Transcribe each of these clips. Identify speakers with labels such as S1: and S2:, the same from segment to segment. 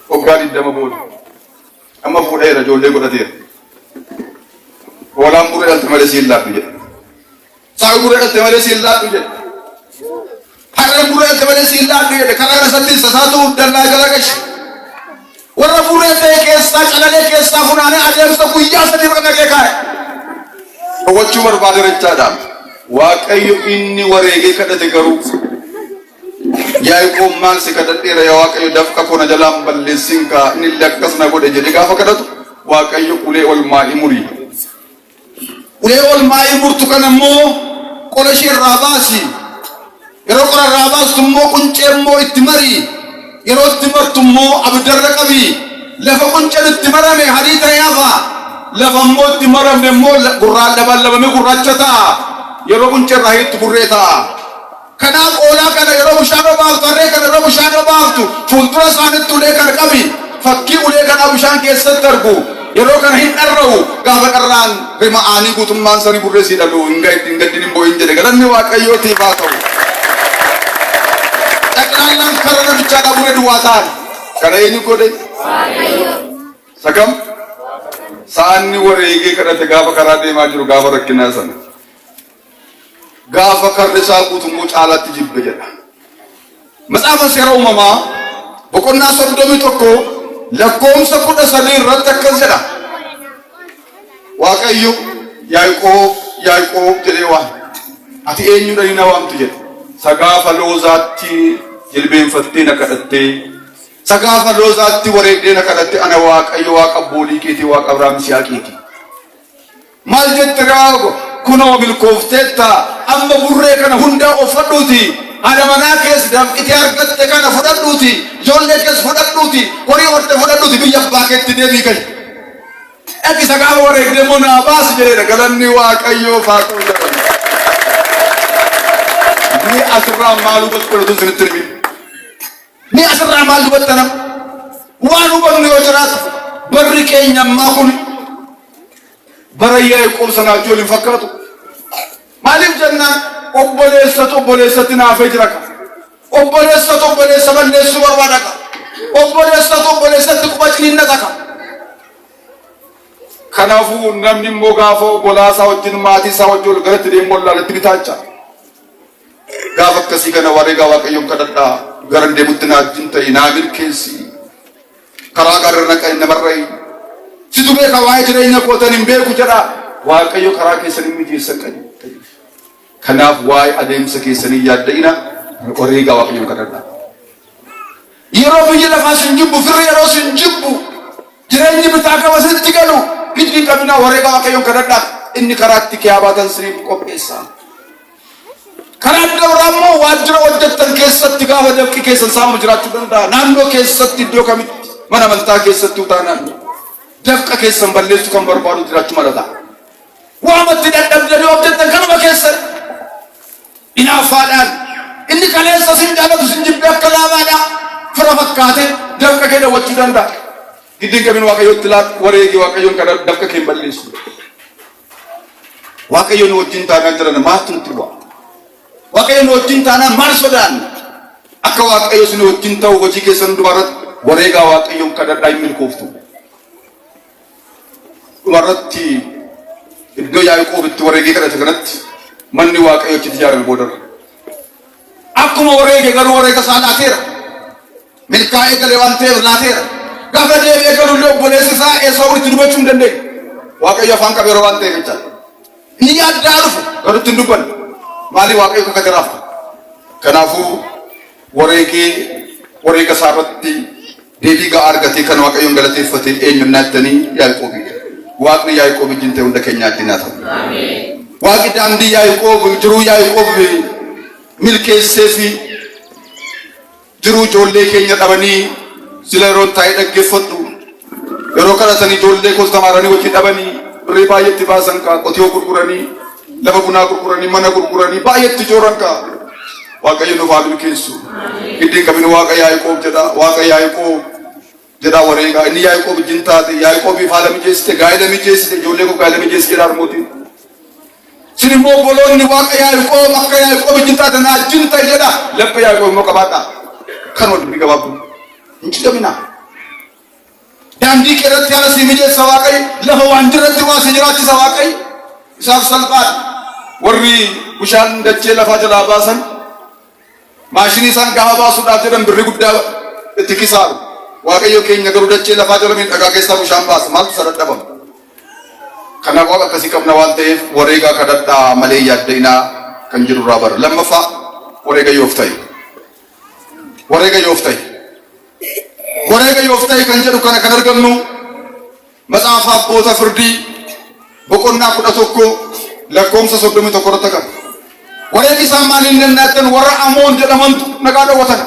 S1: وقال الدم بول أما فولا رجول لي قدير ولا أمور التمارس الله بيجي سأقول التمارس الله بيجي هذا أمور التمارس الله بيجي كنا نسأل ساتو دلنا جلاكش ورا فولا تيكس على ليكس تفونانه أجر سكويا سدير كنا كيكاي وجهور بادر الجادام واقعي إني وريجي كده تكرو يا يكون مال سكتة يا واقعي دفع كونا جلام باللسينكا إني لكتس نقول إجري كافة كده واقعي كله والماء مري كله والماء مرتكنا مو كل شيء راباسي يرو كل راباس تمو كنشر مو اتمري يرو اتمر تمو أبدر كبي لفه كنشر اتمرا من حديث يافا لفه مو اتمرا من مو قرّا لبا مي قرّا چتا يرو كنشر راهي تبريتا كنا أولا كنا يرو بشانو باغ ترى كنا يرو بشانو باغ تو فندرا سانت تولي كر كبي فكي أولي كنا بشان كيسة تربو يرو كنا هين أرو غافة كران رما آني كتم مان ساني برسي دلو إنغا ديني بوين جده كنا نواك أيو تيباتو تكنا لان كرنا بچانا بوري دواتان كنا ينو كده سكم ساني وريگي كنا تغافة كراتي ماجرو غافة ركنا ساني غافة كرسا كتمو چالا تجيب بجدا مسافة سيرو ماما بكنا سردومي توكو لكم سكودا سلير رتك كنسلا واقعيو يايقوب جديوا أتي أنيو داينا وام تجد سغافة لوزاتي جلبين فتينا كدتي سغافة لوزاتي وريدنا كدتي أنا واقعيو واقبولي كيتي واقبرام سياكيتي مال جد تراغو كنو بالكوفتتا أما بريكنا هندا أفضوتي أنا مناكس دم إتيار كتكنا فضلوتي جون لكس فضلوتي وري ورت فضلوتي بيجاب باكت تدري كي أكيد سكاب وريك دمونا باس جريرة كلامني واقعيو فاتو جرام ني أسرع مالو بتقولوا تزنتربي ني أسرع مالو بتنام وانو بني وجرات بريكي نما خوني بريا يقول سنا جولي فكرتو مالي جنة أبوليسة نافجرك أبوليسة من نسوار ودك أبوليسة تكبتلين ندك خنافو نمني موغافو بولاسا وجن ماتي ساوجول غرت دي مولا لتريتاچا غافك كسي كنا وريغا واقيوم كددا غرن دي متنا جنتي ناغير كيسي كراغار نكاي نمري سيدوبه كواي جري نكوتن بيكو جدا واقيو كراكي سنمي جي سكني كناف واي أديم سكيسني يادينا وريغا واقيوم كددا يرو بيجي فاسنجبو فريرو سنجبو جريني بتاعك وسنتيغلو كيجي كبنا وريغا واقيوم كددا إني كراتي كياباتن سريب كوبيسا كرات دورامو واجر وجدتن كيسة تيغا ودفكي كيسة سامو جراتو دندا نانو كيسة تيدو كمي منا ملتا كيسة توتانا دفكا كيسة مبلسو كم بربارو جراتو مردا وامت تدندم جري وجدتن كنما كيسة إنا فادان إني كليسة سنجانا تسنجب بيك كلامانا فرفت كاتي دفكا كيدا وجدو دندا جدين كمين واقعيو تلات وريغي واقعيو كدا دفكا كيم بلسو واقعيو نوجين تانا جرانا ما تنتوا واقعي نوجين تانا مارسودان أكا واقعي سنوجين تاو وجي كيسن دوارت وريغا واقعيوم كدا دايمين كوفتو دوارتي إدو يايقو بت وريغي كدا تغنت مني واقعيو تجار البودر أكما وريغي غرو وريغا ساناتير ملكاي كاليوانتير ناتير غافة ديبي كالو لو بوليسيسا إيساوري تنبچون دندي واقعيو فانكا بيروانتير كتا نياد دارفو غرو تندوبان مالي واقعي كجراف كنافو وريكا سارتي ديدي غارغتي كن واقعي غلطي فتي اي نناتني يايقوبي واقعي يايقوبي جنته وند كنيا ديناتو امين واقعي داندي يايقوبي جرو يايقوبي ملكي سيفي جرو جولي كنيا دبني سيلرون تاي دغفطو يروكلا سني جولي كو تمارني وتي دبني ريبا يتباسن كا اوتيو غرغراني لما كنا كركراني منا كركراني بايت تجورانكا واقعي نفاضل كيسو كدين كمين واقعي يايقوب جدا وريغا اني يايقوب جنتاتي يايقوب فالم جيسته غايدم جيسته جولي كو غايدم جيسته دار موتي سينمو بولون ني واقعي يايقوب مكا يايقوب جنتاتي نا جنتا جدا لب يايقوب مكباتا كانو دبي غباب نجي دمنا daandii qeerratti haala si mijeessa Waaqayyo lafa waan jirratti waa si jiraachisa Waaqayyo isaaf salphaadha. Warri bishaan dachee lafaa jalaa baasan maashinii isaan gaafa baasuudhaaf jedhan birrii guddaa itti kisaaru. Waaqayyo keenya garuu dachee lafaa jala miidhagaa keessaa bishaan baasa maaltu isa dadhabama. Kanaaf waaqa akkasii qabna waan ta'eef wareegaa kadhadhaa malee yaadda'inaa kan jiru irraa bara. Lammaffaa wareega Yoof ta'e. Wareega Yoof ta'e. Wareega Yoof ta'e kan jedhu kana kan argannu Matsaafa Abboota Firdii boqonnaa 11 lakkoomsa 31 irratti argama. Wareegi isaan maaliin dandaattan warra Amoon jedhamantu nagaa dhowwatan.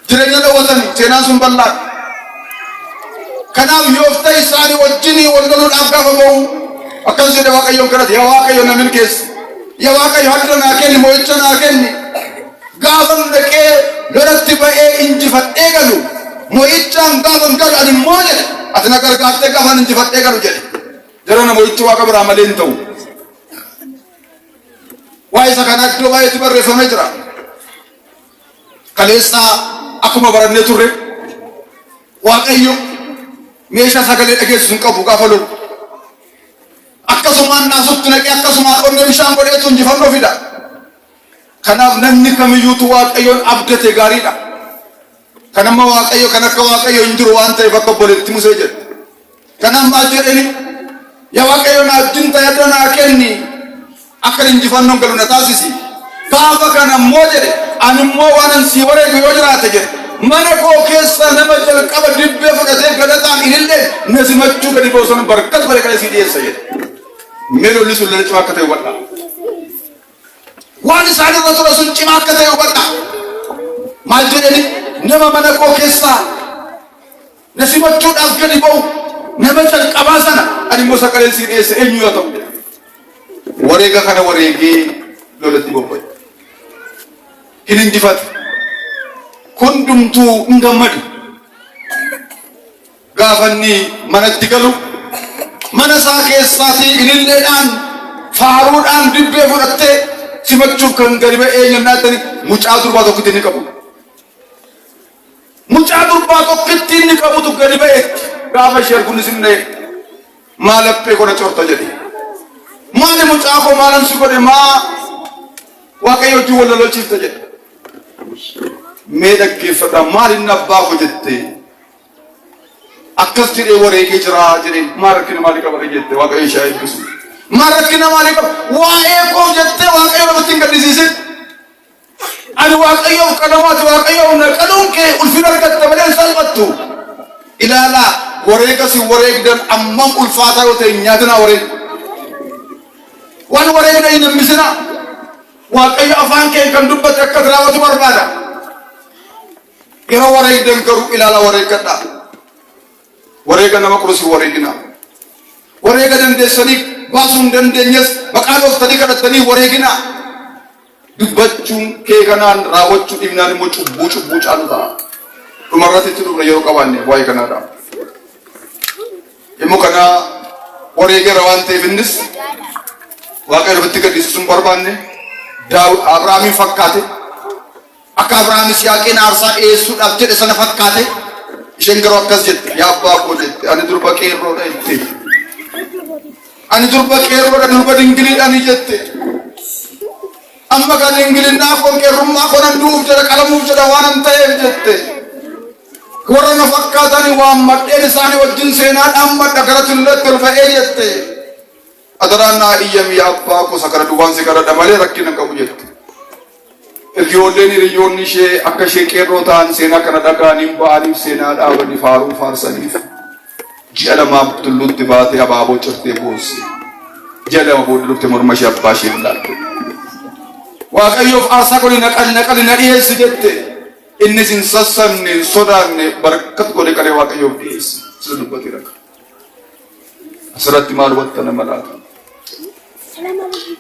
S1: Jireenya dhowwatan seenaan sun bal'aadha. Kanaaf Yoof ta'e isaanii wajjin wal loluudhaaf gaafa ba'u akkas jedhe Waaqayyoon kadhate yaa Waaqayyo na milkeessi. Yaa Waaqayyo hadda naa kenni mo'icha naa kenni. Gaafa dhaqee lolatti ba'ee injifadhee galu mo'ichaan gaafa galu ani immoo jedhe ati na gargaartee gaafa injifadhee galu jedhe. Jara na mo'ichi Waaqa biraa malee hin ta'u. Waa'ee isa kanaa iddoo baay'eetti barreeffamee jira. Kaleessaa akkuma barannee turre Waaqayyo meeshaa sagalee dhageessu hin qabu gaafa lolu. Akkasumaan naasutti naqee akkasumaan onnee bishaan godheetu injifannoo fida. Kanaaf namni kamiyyuutu Waaqayyoon abdate gaariidha. Kan amma Waaqayyo kan akka Waaqayyo hin jiru waan ta'eef akka obboleetti Musee jedhe. Kanaaf maal jedheni yaa Waaqayyo na wajjin ta'e adda naa kenni akka injifannoon galu na taasisi. Gaafa kana immoo jedhe ani immoo waanan sii wareegu yoo jiraate jedhe mana koo keessa nama jalqaba dibbee fudhatee gadataan ilillee na simachuu gadi bosona barkat bare kana sii dhiyeessa jedhe. Mee lolli sun lola cimaa akka ta'e hubadhaa. Waan isaan irra ture sun cimaa akka ta'e hubadhaa. Maal jedheni nama mana koo keessaa na simachuudhaaf gadi ba'u nama jalqabaa sana ani immoo sagaleen sii dhiyeessa eenyu yoo ta'u. Wareega kana wareegee lolatti bobba'e. Hin injifate. Hundumtuu hin gammadu. Gaafa inni manatti galu mana isaa keessaatii ililleedhaan faaruudhaan dibbee fudhattee simachuuf kan gadi ba'ee eenyunnaattani mucaa durbaa tokkitti inni qabu. Mucaa durbaa tokkitti inni qabutu gadi ba'eetti gaafa ishee arguun isin dha'e maal haphee kona corta jedhe. Maali mucaa koo maalan si godhe maa Waaqayyo wajjin wal lolchiifta jedhe. Mee dhaggeeffadha maalin abbaa koo jette akkas jedhee wareegee jira jedheen maal rakkina maalii qaba jette Waaqayyo ishee eebbisu. Maal rakkina maalii qaba waa'ee koo jette Waaqayyo namatti hin gaddisiisin. Ani Waaqayyoof kadhamaati Waaqayyoof na kadhuun kee ulfina argatta malee hin salphattu. Ilaalaa wareega si wareegdan ammam ulfaataa yoo ta'e nyaatinaa wareega. Waan wareegna hin hambisina. Waaqayyo afaan kee kan dubbate akka raawwatu barbaada. Yeroo wareegdan garuu ilaala wareeggadhaa. Wareega nama qurusi wareegina. Wareega dandeessanii baasuu hin dandeenyes maqaa dhooftanii kadhattanii wareegina. Dubbachuun kee kanaan raawwachuu dhibnaan immoo cubbuu caalu ta'a. Dhumarratti itti dhufna yeroo qabaanne waa'ee kanaadha. Immoo kana wareegera waan ta'eef innis Waaqayyo irratti gaddisiisuu hin barbaanne Abrahaamiin fakkaate akka Abrahaam Yisihaaqiin aarsaa dhiyeessuudhaaf jedhe sana fakkaate isheen garuu akkas jette yaa abbaa koo jette ani durba qeerroodha jette. Ani durba qeerroodha durba dingiliidhaani jette. Amma kan dingilinnaa koon qeerrummaa koonan du'uuf jedha qalamuuf jedha waanan ta'eef jette. Warra na fakkaatanii waan madheen isaanii wajjin seenaadhaan madda gara tulleetti ol ba'ee jette. Adaraan naa iyyami yaa abbaa koo sakara duwwaan si kadhadha malee rakkina qabu jette. Ijoolleen hiriyoonni ishee akka ishee qeerroo ta'an seenaa kana dhaga'aniin ba'aniif seenaa dhaabanii faaruu faarsaniif. Ji'a lamaaf tulluutti baatee abaaboo cirtee boosse. Ji'a lama booda dhufte morma ishee abbaa ishee ilaalte. Waaqayyoof aarsaa godhi naqali na dhiyeessi jette. Innis hin sassanne hin sodaanne barkat godhe qalee Waaqayyoof dhiyeesse. Sila dubbatee dhaqa. Asirratti maal watta nama laata?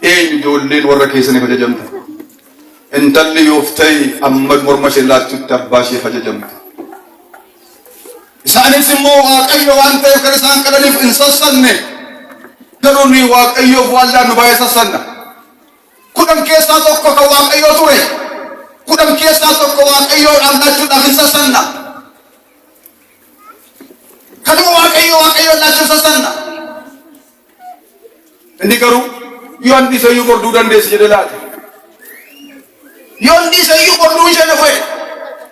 S1: Eenyu ijoolleen warra keessaniif ajajamta? Intalli Yoof ta'e amma morma ishee laachuutti abbaa isheef ajajamta. Isaanis immoo Waaqayyo waan ta'eef kan isaan kadhaniif hin sassanne. Garuu nuyi Waaqayyoof waan laannu baay'ee sassanna. 10 keessaa tokko kan Waaqayyoo ture. 10 keessaa tokko Waaqayyoodhaan laachuudhaaf hin sassanna. Inni garuu yoo handi isayyuu qorduu dandeessi jedhe laate. Yoo handi isayyuu qorduu ishee na fayyada.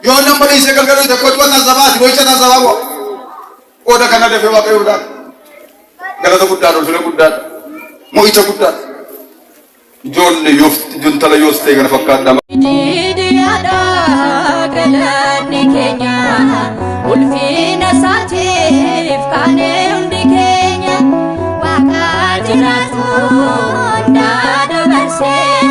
S1: Yoo nama dhiisee galgaluu tokkotti waan tasabaati gocha tasabaa qaba. Qooda kana dafee waaqayyoo laata. Galata guddaadha ulfina guddaadha. Mo'icha guddaadha. Ijoollee juntala yoos ta'e kana fakkaadha.
S2: Didiyaadha galanni keenya ulfina isaatiif kaanee hundi keenya waaqa jiraatu hundaa dabarsee.